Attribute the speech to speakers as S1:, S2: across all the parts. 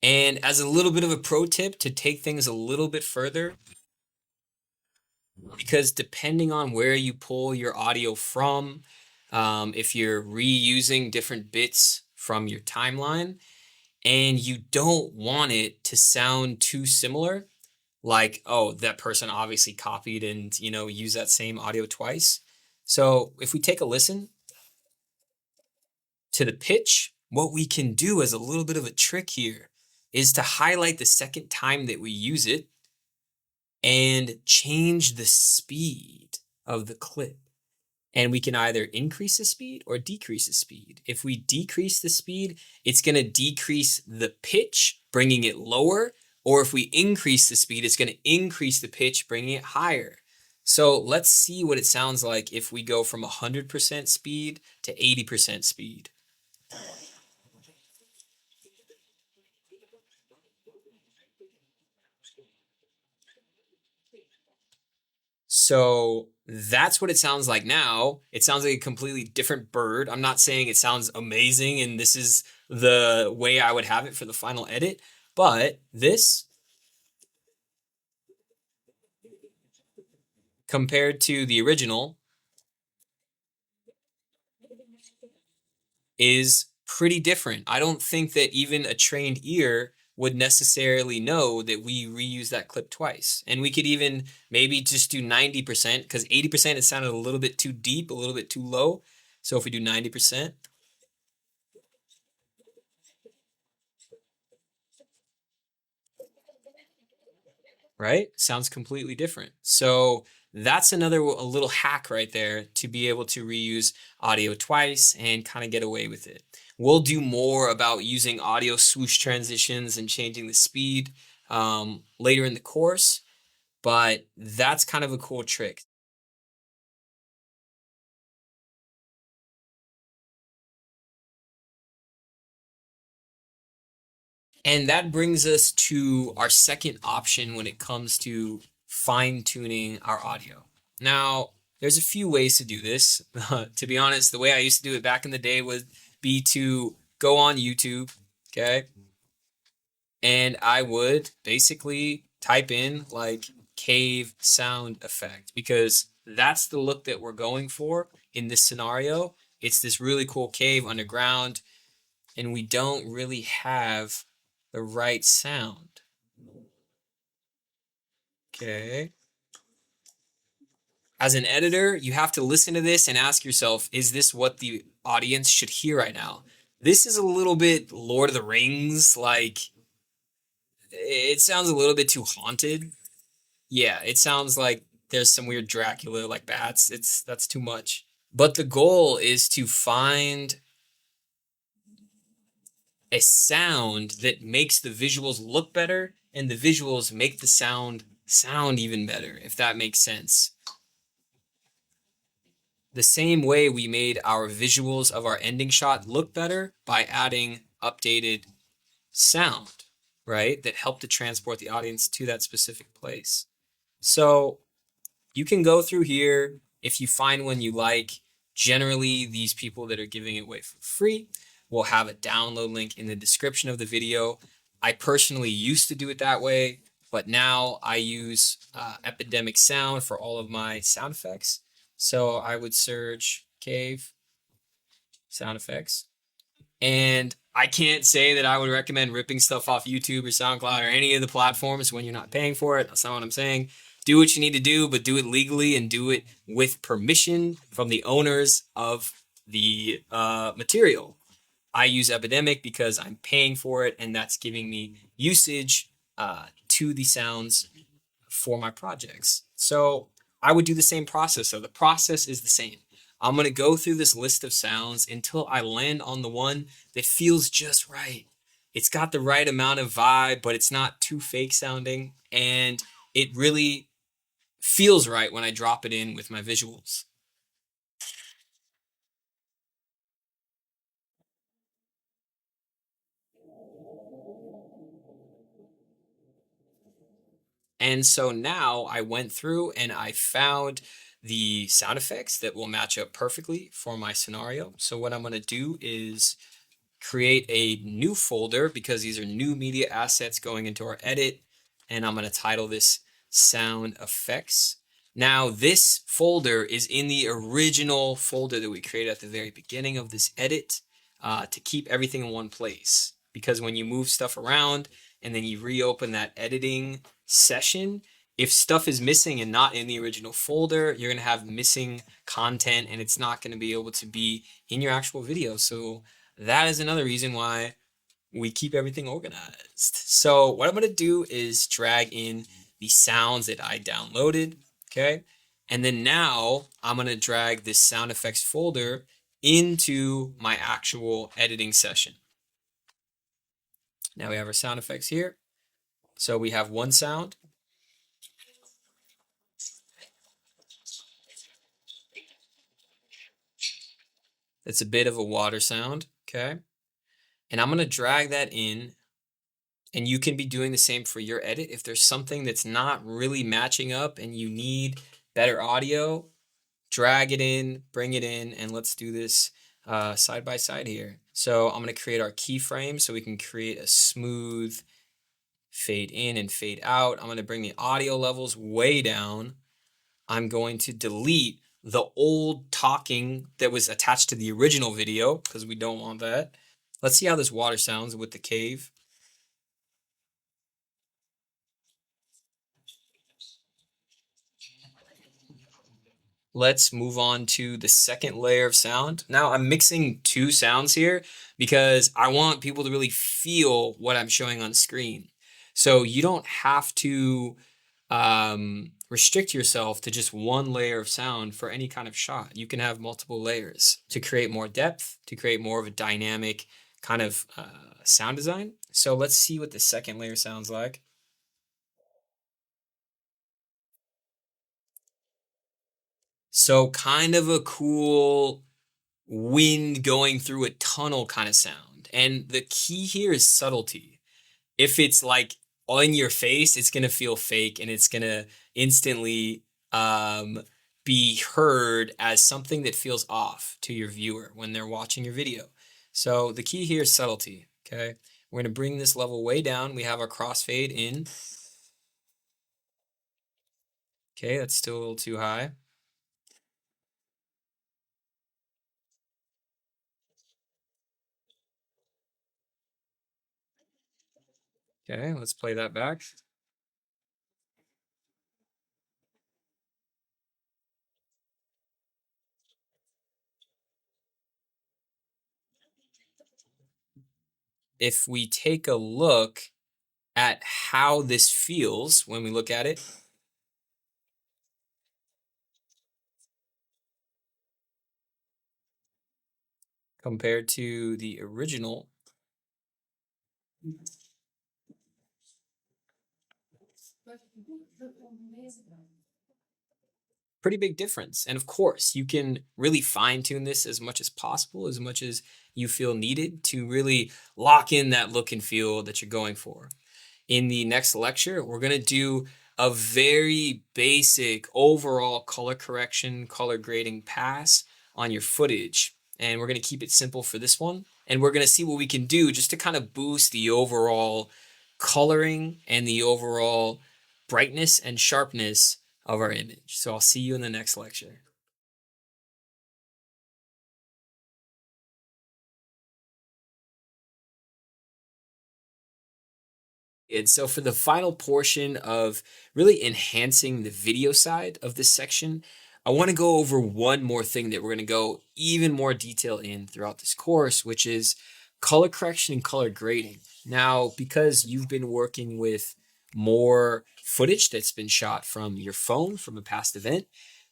S1: And as a little bit of a pro tip to take things a little bit further, because depending on where you pull your audio from, if you're reusing different bits from your timeline and you don't want it to sound too similar, like, oh, that person obviously copied and, use that same audio twice. So if we take a listen to the pitch, what we can do as a little bit of a trick here is to highlight the second time that we use it and change the speed of the clip. And we can either increase the speed or decrease the speed. If we decrease the speed, it's going to decrease the pitch, bringing it lower. Or if we increase the speed, it's going to increase the pitch, bringing it higher. So let's see what it sounds like if we go from 100% speed to 80% speed. So that's what it sounds like now. It sounds like a completely different bird. I'm not saying it sounds amazing and this is the way I would have it for the final edit, but this compared to the original is pretty different. I don't think that even a trained ear would necessarily know that we reuse that clip twice. And we could even maybe just do 90% because 80% it sounded a little bit too deep, a little bit too low. So if we do 90%, right? Sounds completely different. So that's another a little hack right there to be able to reuse audio twice and kind of get away with it. We'll do more about using audio swoosh transitions and changing the speed later in the course, but that's kind of a cool trick. And that brings us to our second option when it comes to fine tuning our audio. Now, there's a few ways to do this. To be honest, the way I used to do it back in the day would be to go on YouTube, okay? And I would basically type in like cave sound effect because that's the look that we're going for in this scenario. It's this really cool cave underground, and we don't really have the right sound. Okay. As an editor, you have to listen to this and ask yourself, is this what the audience should hear right now? This is a little bit Lord of the Rings, like it sounds a little bit too haunted. Yeah, it sounds like there's some weird Dracula like bats. That's too much. But the goal is to find a sound that makes the visuals look better and the visuals make the sound even better, if that makes sense. The same way we made our visuals of our ending shot look better by adding updated sound, right? That help to transport the audience to that specific place. So you can go through here if you find one you like. Generally, these people that are giving it away for free will have a download link in the description of the video. I personally used to do it that way, but now I use Epidemic Sound for all of my sound effects. So I would search cave sound effects. And I can't say that I would recommend ripping stuff off YouTube or SoundCloud or any of the platforms when you're not paying for it. That's not what I'm saying. Do what you need to do, but do it legally and do it with permission from the owners of the material. I use Epidemic because I'm paying for it, and that's giving me usage to the sounds for my projects. So I would do the same process. So the process is the same. I'm going to go through this list of sounds until I land on the one that feels just right. It's got the right amount of vibe, but it's not too fake sounding. And it really feels right when I drop it in with my visuals. And so now I went through and I found the sound effects that will match up perfectly for my scenario. So what I'm going to do is create a new folder because these are new media assets going into our edit. And I'm going to title this sound effects. Now this folder is in the original folder that we created at the very beginning of this edit to keep everything in one place. Because when you move stuff around and then you reopen that editing session, if stuff is missing and not in the original folder, you're going to have missing content and it's not going to be able to be in your actual video. So that is another reason why we keep everything organized. So what I'm going to do is drag in the sounds that I downloaded, okay? And then now I'm going to drag this sound effects folder into my actual editing session. Now we have our sound effects here. So we have one sound. It's a bit of a water sound, okay? And I'm going to drag that in, and you can be doing the same for your edit. If there's something that's not really matching up and you need better audio, drag it in, bring it in, and let's do this side by side here. So I'm going to create our keyframe so we can create a smooth fade in and fade out. I'm going to bring the audio levels way down. I'm going to delete the old talking that was attached to the original video because we don't want that. Let's see how this water sounds with the cave. Let's move on to the second layer of sound. Now I'm mixing two sounds here because I want people to really feel what I'm showing on screen. So you don't have to restrict yourself to just one layer of sound for any kind of shot. You can have multiple layers to create more depth, to create more of a dynamic kind of sound design. So let's see what the second layer sounds like. So kind of a cool wind going through a tunnel kind of sound. And the key here is subtlety. If it's like on your face, it's going to feel fake and it's going to instantly be heard as something that feels off to your viewer when they're watching your video. So the key here is subtlety, okay? We're going to bring this level way down. We have our crossfade in. Okay, that's still a little too high. Okay, let's play that back. If we take a look at how this feels when we look at it, compared to the original, pretty big difference. And of course, you can really fine tune this as much as possible, as much as you feel needed to really lock in that look and feel that you're going for. In the next lecture, we're going to do a very basic overall color correction, color grading pass on your footage. And we're going to keep it simple for this one. And we're going to see what we can do just to kind of boost the overall coloring and the overall brightness and sharpness of our image. So I'll see you in the next lecture. And so for the final portion of really enhancing the video side of this section, I want to go over one more thing that we're going to go even more detail in throughout this course, which is color correction and color grading. Now, because you've been working with more footage that's been shot from your phone from a past event,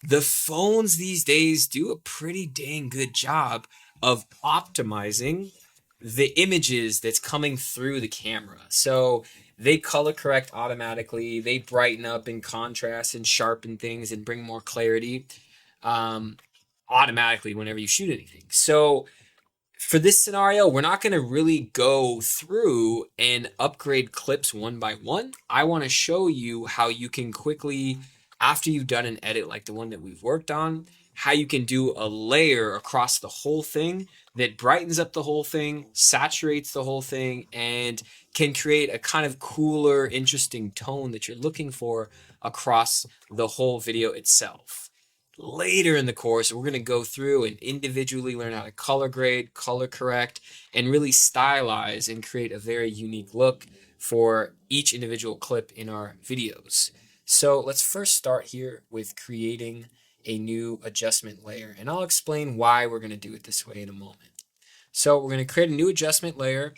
S1: the phones these days do a pretty dang good job of optimizing the images that's coming through the camera. So they color correct automatically. They brighten up and contrast and sharpen things and bring more clarity automatically whenever you shoot anything. So for this scenario, we're not going to really go through and upgrade clips one by one. I want to show you how you can quickly, after you've done an edit like the one that we've worked on, how you can do a layer across the whole thing that brightens up the whole thing, saturates the whole thing, and can create a kind of cooler, interesting tone that you're looking for across the whole video itself. Later in the course, we're going to go through and individually learn how to color grade, color correct, and really stylize and create a very unique look for each individual clip in our videos. So let's first start here with creating a new adjustment layer, and I'll explain why we're going to do it this way in a moment. So we're going to create a new adjustment layer.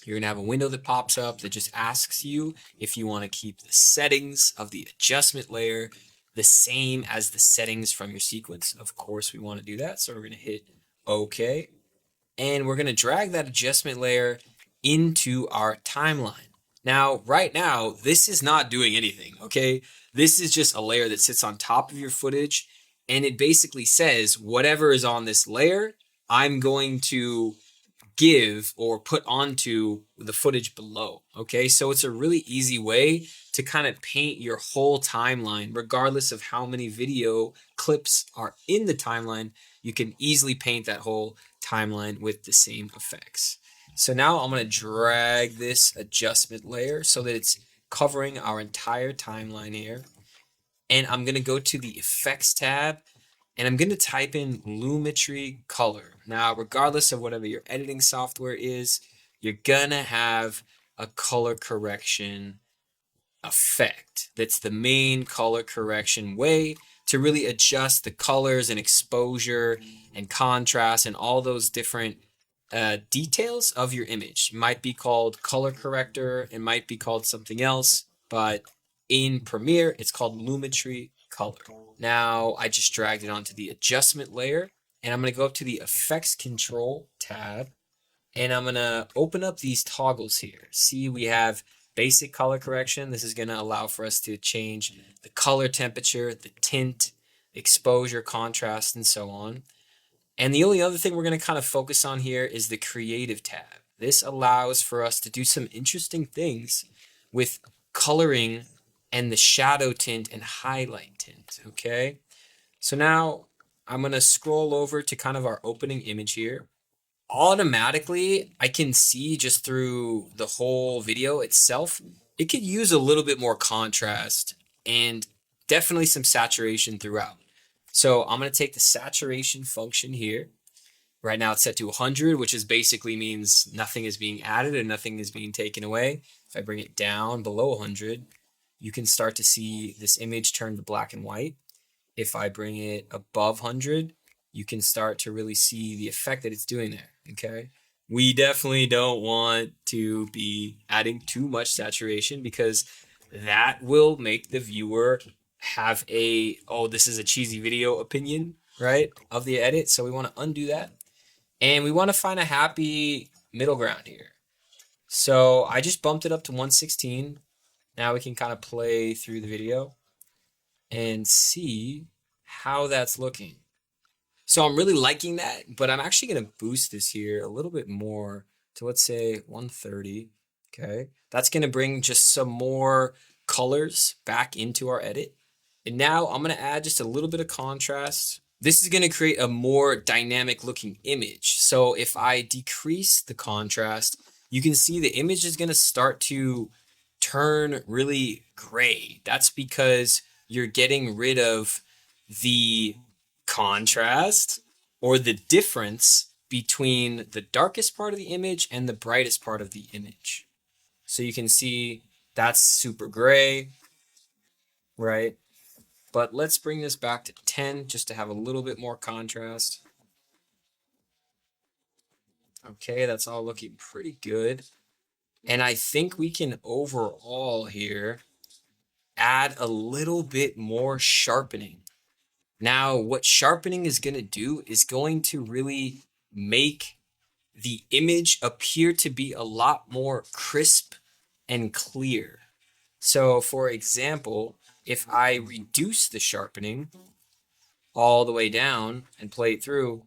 S1: You're going to have a window that pops up that just asks you if you want to keep the settings of the adjustment layer the same as the settings from your sequence. Of course, we want to do that. So we're going to hit OK. And we're going to drag that adjustment layer into our timeline. Now, right now, this is not doing anything, okay? This is just a layer that sits on top of your footage, and it basically says whatever is on this layer, I'm going to give or put onto the footage below. Okay, so it's a really easy way to kind of paint your whole timeline, regardless of how many video clips are in the timeline. You can easily paint that whole timeline with the same effects. So now I'm going to drag this adjustment layer so that it's covering our entire timeline here. And I'm going to go to the effects tab, and I'm going to type in Lumetri Color. Now, regardless of whatever your editing software is, you're going to have a color correction effect. That's the main color correction way to really adjust the colors and exposure and contrast and all those different details of your image. It might be called color corrector. It might be called something else, but in Premiere, it's called Lumetri Color. Now I just dragged it onto the adjustment layer, and I'm going to go up to the effects control tab, and I'm going to open up these toggles here. See, we have basic color correction. This is going to allow for us to change the color temperature, the tint, exposure, contrast, and so on. And the only other thing we're going to kind of focus on here is the creative tab. This allows for us to do some interesting things with coloring and the shadow tint and highlight tint, okay? So now I'm going to scroll over to kind of our opening image here. Automatically, I can see just through the whole video itself, it could use a little bit more contrast and definitely some saturation throughout. So I'm going to take the saturation function here. Right now it's set to 100, which is basically means nothing is being added and nothing is being taken away. If I bring it down below 100, you can start to see this image turn to black and white. If I bring it above 100, you can start to really see the effect that it's doing there, okay? We definitely don't want to be adding too much saturation because that will make the viewer have a, oh, this is a cheesy video opinion, right, of the edit. So we want to undo that. And we want to find a happy middle ground here. So I just bumped it up to 116. Now we can kind of play through the video and see how that's looking. So I'm really liking that, but I'm actually going to boost this here a little bit more to, let's say, 130. Okay. That's going to bring just some more colors back into our edit. And now I'm going to add just a little bit of contrast. This is going to create a more dynamic looking image. So if I decrease the contrast, you can see the image is going to start to turn really gray. That's because you're getting rid of the contrast or the difference between the darkest part of the image and the brightest part of the image. So you can see that's super gray, right? But let's bring this back to 10 just to have a little bit more contrast. Okay, that's all looking pretty good. And I think we can overall here add a little bit more sharpening. Now, what sharpening is going to do is going to really make the image appear to be a lot more crisp and clear. So, for example, if I reduce the sharpening all the way down and play it through,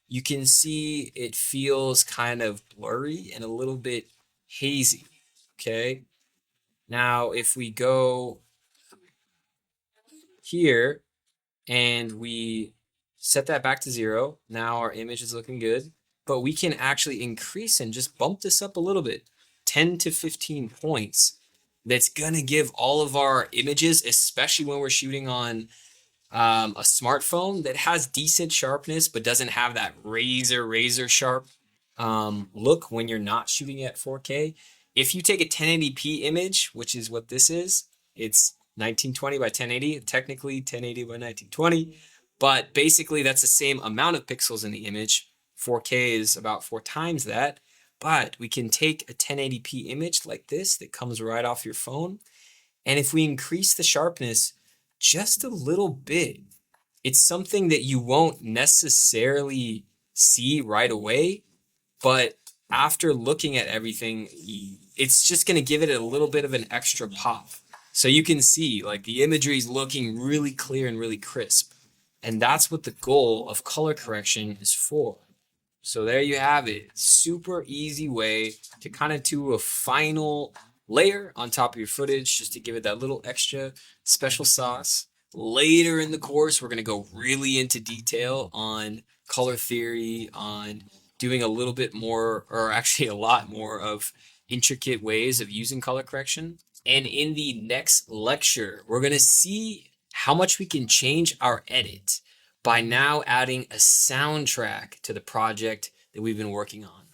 S1: you can see it feels kind of blurry and a little bit hazy. Okay. Now, if we go here and we set that back to 0. Now our image is looking good, but we can actually increase and just bump this up a little bit, 10 to 15 points. That's gonna give all of our images, especially when we're shooting on a smartphone that has decent sharpness but doesn't have that razor sharp look when you're not shooting at 4K. If you take a 1080p image, which is what this is, it's 1920 by 1080, technically 1080 by 1920, but basically that's the same amount of pixels in the image. 4K is about 4 times that, but we can take a 1080p image like this that comes right off your phone, and if we increase the sharpness just a little bit, it's something that you won't necessarily see right away, but after looking at everything, it's just going to give it a little bit of an extra pop. So you can see like the imagery is looking really clear and really crisp. And that's what the goal of color correction is for. So there you have it. Super easy way to kind of do a final layer on top of your footage just to give it that little extra special sauce. Later in the course, we're going to go really into detail on color theory, on doing a little bit more, or actually a lot more of intricate ways of using color correction. And in the next lecture, we're going to see how much we can change our edit by now adding a soundtrack to the project that we've been working on.